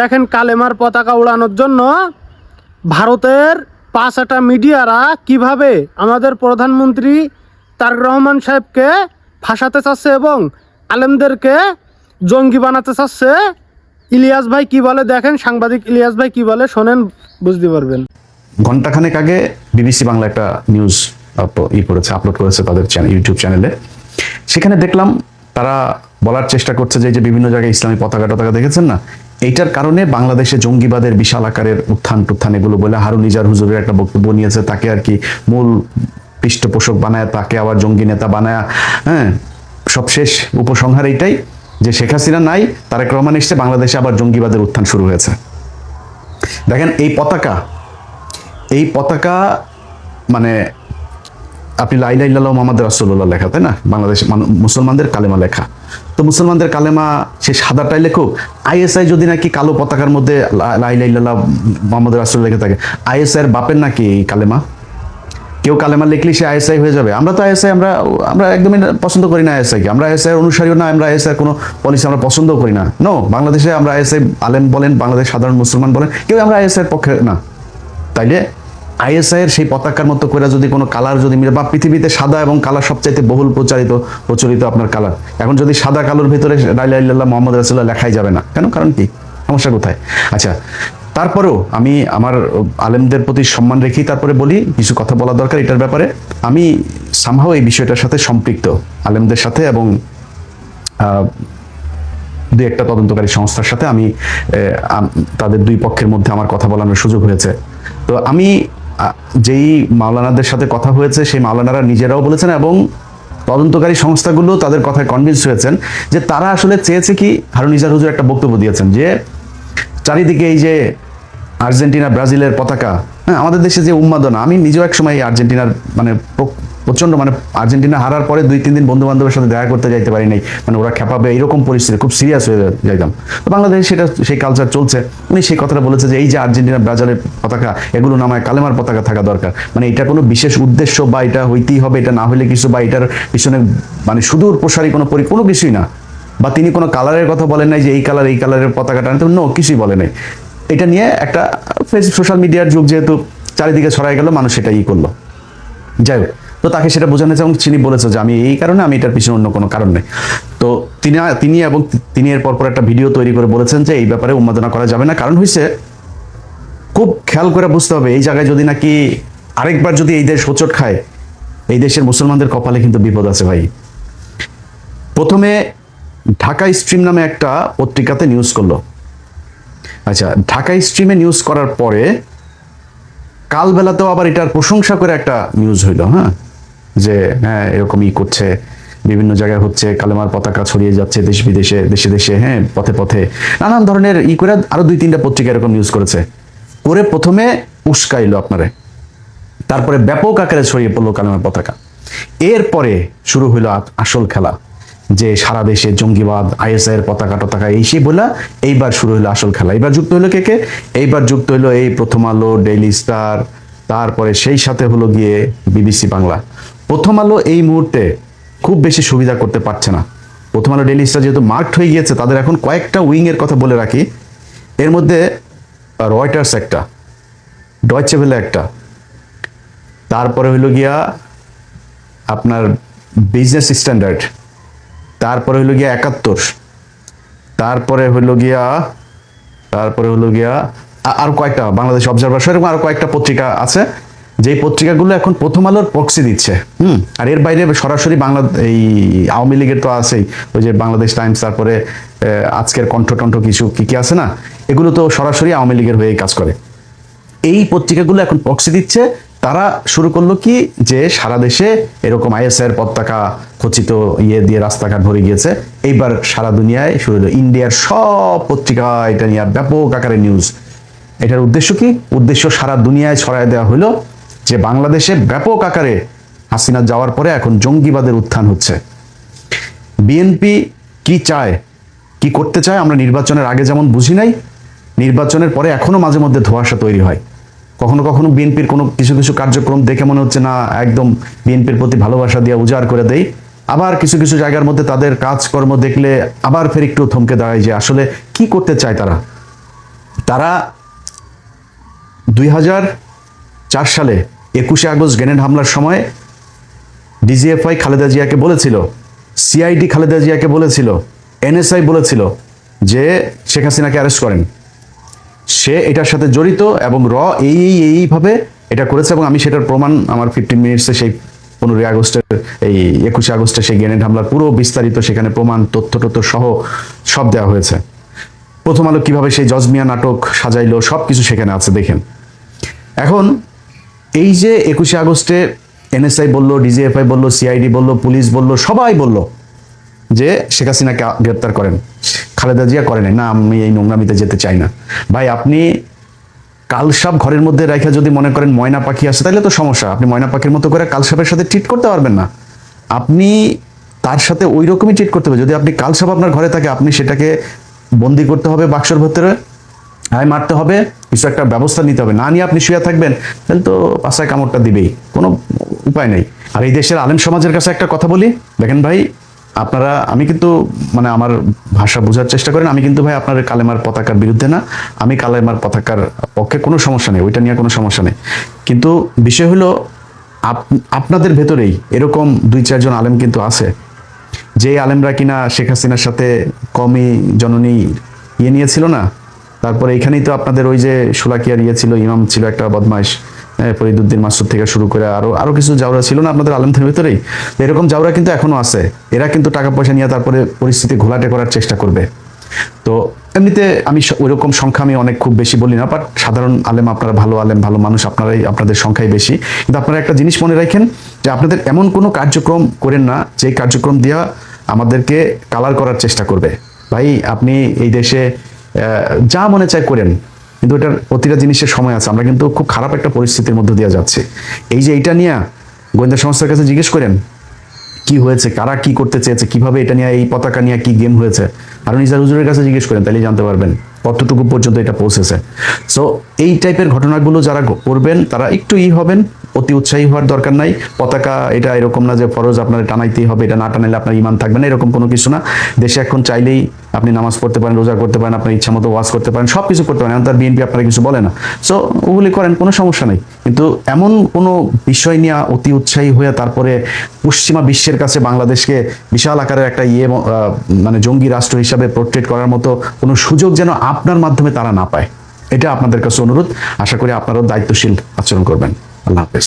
দেখেন কালেমার পতাকা উড়ানোর জন্য ভারতের 5টা মিডিয়ারা কিভাবে আমাদের প্রধানমন্ত্রী তারেক রহমান সাহেবকে ফাঁসাতে চাচ্ছে এবং আলেমদেরকে জঙ্গি বানাতে চাচ্ছে। ইলিয়াস ভাই কি বলে দেখেন, সাংবাদিক ইলিয়াস ভাই কি বলে শোনেন, বুঝতে পারবেন। ঘন্টাখানেক আগে বিবিসি বাংলা একটা নিউজ আপলোড করেছে তাদের ইউটিউব চ্যানেলে। সেখানে দেখলাম তারা বলার চেষ্টা করছে যে বিভিন্ন জায়গায় ইসলামী পতাকা টতাকা দেখেছেন না, এইটার কারণে বাংলাদেশে জঙ্গিবাদের বিশাল আকারের উত্থান এগুলো বলে হারুন নিজার হুজুরের একটা বক্তব্য নিয়েছে, তাকে আর কি মূল পৃষ্ঠপোষক বানায়, তাকে আবার জঙ্গি নেতা বানায়। হ্যাঁ, সবশেষ উপসংহার এইটাই যে শেখ হাসিনা নাই, তারেক রহমান এসছে, বাংলাদেশে আবার জঙ্গিবাদের উত্থান শুরু হয়েছে। দেখেন এই পতাকা মানে আপনি লা ইলাহা ইল্লাল্লাহু মুহাম্মাদুর রাসূলুল্লাহ লেখা, তাই না? বাংলাদেশ মুসলমানদের কালেমা লেখা, তো মুসলমানদের কালেমা সে সাদাটাই লেখুক। আইএসআই যদি নাকি কালো পতাকার মধ্যে লা ইলাহা ইল্লাল্লাহু মুহাম্মাদুর রাসূলুল্লাহ লেখা থাকে, আইএসআই এর বাপের নাকি এই কালেমা? কেউ কালেমা লিখলে সে আইএসআই হয়ে যাবে? আমরা তো আইএসআই আমরা একদমই পছন্দ করি না আইএসআইকে, আমরা আইএসআই এর অনুসারীও না, আমরা আইএসআই এর কোনো পলিসি আমরা পছন্দ করি না। নো, বাংলাদেশে আমরা আইএসআই আলেম বলেন, বাংলাদেশ সাধারণ মুসলমান বলেন, কেউ আমরা আইএসআই এর পক্ষে না। তাইলে আইএসআই এর সেই পতাকার মতো করে যদি কোনো কালার যদি মিলে, বা পৃথিবীতে সাদা এবং কালার সবচাইতে বহুল প্রচলিত আপনার কালার, এখন যদি সাদা কালোর ভিতরে লা ইলাহা ইল্লাল্লাহু মুহাম্মাদুর রাসূলুল্লাহ লেখাই যাবে না কেন? কারণ কি, সমস্যা কোথায়? আচ্ছা, তারপরেও আমি আমার আলেমদের প্রতি সম্মান রেখেই তারপরে বলি, কিছু কথা বলা দরকার এটার ব্যাপারে। আমি সামহাও এই বিষয়টার সাথে সম্পৃক্ত, আলেমদের সাথে এবং দুই একটা তদন্তকারী সংস্থার সাথে আমি তাদের দুই পক্ষের মধ্যে আমার কথা বলানোর সুযোগ হয়েছে। তো আমি যেই মাওলানাদের সাথে কথা হয়েছে, সেই মাওলানারা নিজেরাও বলেছেন এবং তদন্তকারী সংস্থাগুলো তাদের কথায় কনভিন্স হয়েছেন যে তারা আসলে চেয়েছে কি, হারুন নিজার হুজুর একটা বক্তব্য দিয়েছেন যে চারিদিকে এই যে আর্জেন্টিনা ব্রাজিলের পতাকা, হ্যাঁ, আমাদের দেশে যে উন্মাদনা, আমি নিজেও এক সময় আর্জেন্টিনার প্রচন্ড আর্জেন্টিনা হারার পরে 2-3 দিন বন্ধু বান্ধবের সাথে দেখা করতে যাইতে পারি নাই, ওরা খেপাবে এরকম পরিস্থিতি, খুব সিরিয়াস হয়ে যাইতাম। তো বাংলাদেশে সেই কালচার চলছে। উনি সেই কথাটা বলেছে যে এই যে আর্জেন্টিনা ব্রাজিলের পতাকা, এগুলো নামায় কালেমার পতাকা থাকা দরকার, এটা কোনো বিশেষ উদ্দেশ্য বা এটা হইতেই হবে, এটা না হলে কিছু, বা এটার পিছনে সুদূর প্রসারী কোনো কিছুই না, বা তিনি কোনো কালারের কথা বলেন নাই যে এই কালারের পতাকাটা আনতে, নো, কিছুই বলে নাই। এটা নিয়ে একটা সোশ্যাল মিডিয়ার যুগ যেহেতু চারিদিকে ছড়াই গেল, মানুষ সেটাই করলো। যাই হোক, তো তাকে সেটা বোঝানো হয়েছে এবং তিনি বলেছে যে আমি এই কারণে, আমি এটার পিছনে অন্য কোনো কারণ নেই। তো তিনি এর পরপর একটা ভিডিও তৈরি করে বলেছেন যে এই ব্যাপারে উন্মাদনা করা যাবে না। কারণ হয়েছে, খুব খেয়াল করে বুঝতে হবে, এই জায়গায় যদি নাকি আরেকবার যদি এই দেশ হোঁচট খায়, এই দেশের মুসলমানদের কপালে কিন্তু বিপদ আছে ভাই। প্রথমে ঢাকা স্ট্রিম নামে একটা পত্রিকাতে নিউজ করলো। আচ্ছা, ঢাকা স্ট্রিমে নিউজ করার পরে কাল বেলাতেও আবার এটার প্রশংসা করে একটা নিউজ হইলো, হ্যাঁ, যে হ্যাঁ এরকমই করছে, বিভিন্ন জায়গায় হচ্ছে, কালেমার পতাকা ছড়িয়ে যাচ্ছে দেশ বিদেশে, দেশে, হ্যাঁ, পথে নানান ধরনের করে আরো 2-3টা পত্রিকা এরকম নিউজ করেছে। করে প্রথমে উস্কাইলো আপনারে, তারপরে ব্যাপক আকারে ছড়িয়ে পড়লো কালেমার পতাকা। এরপরে শুরু হইলো আসল খেলা, যে সারা দেশে জঙ্গিবাদ, আইএসআই এর পতাকা টতাকা এই সে বলা, এইবার শুরু হলো আসল খেলা। এইবার যুক্ত হলো কে? এইবার যুক্ত হলো এই প্রথম আলো, ডেইলি স্টার, তারপরে সেই সাথে হলো গিয়ে বিবিসি বাংলা। প্রথম আলো এই মুহূর্তে খুব বেশি সুবিধা করতে পারছে না। প্রথম আলো, ডেইলি স্টার যেহেতু মার্কড হয়ে গিয়েছে, তাদের এখন কয়েকটা উইং এর কথা বলে রাখি। এর মধ্যে রয়টার্স একটা, ডয়েচে ভেলে একটা, তারপরে হইল গিয়া আপনার বিজনেস স্ট্যান্ডার্ড, তারপরে হইল গিয়া 71, তারপরে হইল গিয়া আর কয়েকটা বাংলাদেশ অবজারভার, এরকম আরো কয়েকটা পত্রিকা আছে, যেই পত্রিকাগুলো এখন প্রথম আলোর প্রক্সি দিচ্ছে। আর এর বাইরে সরাসরি এই আওয়ামী লীগের তো আছেই, ওই যে বাংলাদেশ টাইমস, তারপরে আজকের কণ্ঠ কিছু কি আছে না, এগুলো তো সরাসরি আওয়ামী লীগের হয়ে কাজ করে। এই পত্রিকাগুলো এখন প্রক্সি দিচ্ছে। তারা শুরু করলো কি, যে সারা দেশে এরকম আইএসআই এর পতাকা খচিত দিয়ে রাস্তাঘাট ভরে গিয়েছে। এইবার সারা দুনিয়ায় শুরু হলো, ইন্ডিয়ার সব পত্রিকা এটা নিয়ে ব্যাপক আকারে নিউজ। এটার উদ্দেশ্য কি? উদ্দেশ্য সারা দুনিয়ায় ছড়ায় দেওয়া হলো যে বাংলাদেশে ব্যাপক আকারে হাসিনা যাওয়ার পরে এখন জঙ্গিবাদের উত্থান হচ্ছে। বিএনপি কি চায়, কি করতে চায়, আমরা নির্বাচনের আগে যেমন বুঝি নাই, নির্বাচনের পরে এখনো মাঝে মধ্যে ধোঁয়াশা তৈরি হয়। কখনো বিএনপির কোনো কিছু কার্যক্রম দেখে মনে হচ্ছে না, একদম বিএনপির প্রতি ভালোবাসা দিয়ে উজাড় করে দেই। আবার কিছু জায়গার মধ্যে তাদের কাজকর্ম দেখলে আবার ফের একটু থমকে দাঁড়ায় যে আসলে কি করতে চায় তারা। তারা 2004 সালে 21শে আগস্ট গ্রেনেড হামলার সময় ডিজিএফআই খালেদা জিয়াকে বলেছিল, সিআইডি খালেদা জিয়াকে বলেছিল, এনএসআই বলেছিল যে শেখ হাসিনাকে অ্যারেস্ট করেন, সে এটার সাথে জড়িত এবং এইভাবে এটা করেছে। এবং আমি সেটার প্রমাণ আমার 15 মিনিটসে সেই 15 আগস্টের এই 21শে আগস্টের সেই গ্রেনেড হামলার পুরো বিস্তারিত সেখানে প্রমাণ তথ্য সহ সব দেওয়া হয়েছে। প্রথম আলো কিভাবে সেই জজমিয়া নাটক সাজাইলো সব কিছু সেখানে আছে, দেখেন। এখন এই যে 21শে আগস্টে এনএসআই বলল, ডিজিএফআই বলল, সিআইডি বলল, পুলিশ বলল, সবাই বলল যে শেখ হাসিনাকে গ্রেপ্তার করেন, খালেদা জিয়া করেন না, আমি এই নোংরামিতে যেতে চাই না। ভাই আপনি কালসাপ ঘরের মধ্যে রাখা যদি মনে করেন ময়না পাখি আসে তাহলে তো সমস্যা। আপনি ময়না পাখির মতো করে কালসাপের সাথে ট্রিট করতে পারবেন না। আপনি তার সাথে ওই রকমই ট্রিট করতে হবে। যদি আপনি কালসাপ আপনার ঘরে থাকে, আপনি সেটাকে বন্দি করতে হবে বাক্সের ভেতরে, মারতে হবে, কিছু একটা ব্যবস্থা নিতে হবে। না নিয়ে আপনি শুয়ে থাকবেন তাহলে তো পাশায় কামড়টা দিবেই, কোনো উপায় নেই। আর এই দেশের আলেম সমাজের কাছে একটা কথা বলি, দেখেন ভাই আপনারা, আমি কিন্তু মানে আমার ভাষা বোঝার চেষ্টা করেন, আমি কিন্তু ভাই আপনার কালেমার পতাকার বিরুদ্ধে না, আমি কালেমার পতাকার পক্ষে, কোনো সমস্যা নেই, ওইটা নিয়ে কোনো সমস্যা নেই। কিন্তু বিষয় হলো আপনাদের ভেতরেই এরকম 2-4 জন আলেম কিন্তু আছে, যে আলেমরা কিনা শেখ হাসিনার সাথে কমই জননী নিয়েছিল না। তারপরে এখানেই তো আপনাদের ওই যে শোলাকিয়ার ছিল, ইমাম ছিল একটা বদমাইশ, ফরিদুদ্দিন মাসুদ থেকে শুরু করে আরো কিছু জাউরা ছিল না আপনাদের আলেমদের ভিতরেই। এরকম জাউরা কিন্তু এখনো আছে। এরা কিন্তু টাকা পয়সা নিয়ে তারপরে পরিস্থিতি ঘোলাটে করার চেষ্টা করবে। তো এমনিতে আমি ওইরকম সংখ্যা আমি অনেক খুব বেশি বলি না, বাট সাধারণ আলেম, আপনারা ভালো আলেম, ভালো মানুষ, আপনাদের সংখ্যাই বেশি। কিন্তু আপনারা একটা জিনিস মনে রাখেন যে আপনাদের এমন কোনো কার্যক্রম করেন না যে কার্যক্রম দিয়া আমাদেরকে কালার করার চেষ্টা করবে। ভাই আপনি এই দেশে যা মনে চায় করেন, কিন্তু এটার প্রতিটা জিনিসের সময় আছে। আমরা কিন্তু খুব খারাপ একটা পরিস্থিতির মধ্যে দিয়ে যাচ্ছে। এই যে এটা নিয়ে গোয়েন্দা সংস্থার কাছে জিজ্ঞেস করেন কি হয়েছে, কারা কি করতে চেয়েছে, কিভাবে এটা নিয়ে, এই পতাকা নিয়ে কি গেম হয়েছে, আর নিজার হুজুরের কাছে জিজ্ঞেস করেন, তাহলেই জানতে পারবেন কতটুকু পর্যন্ত এটা পৌঁছেছে। সো এই টাইপের ঘটনাগুলো যারা করবেন তারা একটু হবেন, অতি উৎসাহী হওয়ার দরকার নাই। পতাকা এটা এরকম না যে ফরজ আপনার টানাইতেই হবে, এটা না টানাইলে আপনার ইমান থাকবে না, এরকম কোনো কিছু না। দেশে এখন চাইলেই আপনি নামাজ পড়তে পারেন, রোজা করতে পারেন, আপনার ইচ্ছা মতো ওয়াজ করতে পারেন, সব কিছু করতে পারেন। তার বিএনপি আপনারা কিছু বলে না, সো ওগুলি করেন, কোনো সমস্যা নেই। কিন্তু এমন কোনো বিষয় নিয়ে অতি উৎসাহী হয়ে তারপরে পশ্চিমা বিশ্বের কাছে বাংলাদেশকে বিশাল আকারের একটা মানে জঙ্গি রাষ্ট্র হিসাবে পোর্ট্রেট করার মতো কোনো সুযোগ যেন আপনার মাধ্যমে তারা না পায়, এটা আপনাদের কাছে অনুরোধ। আশা করি আপনারাও দায়িত্বশীল আচরণ করবেন। আল্লাহ হাফেজ।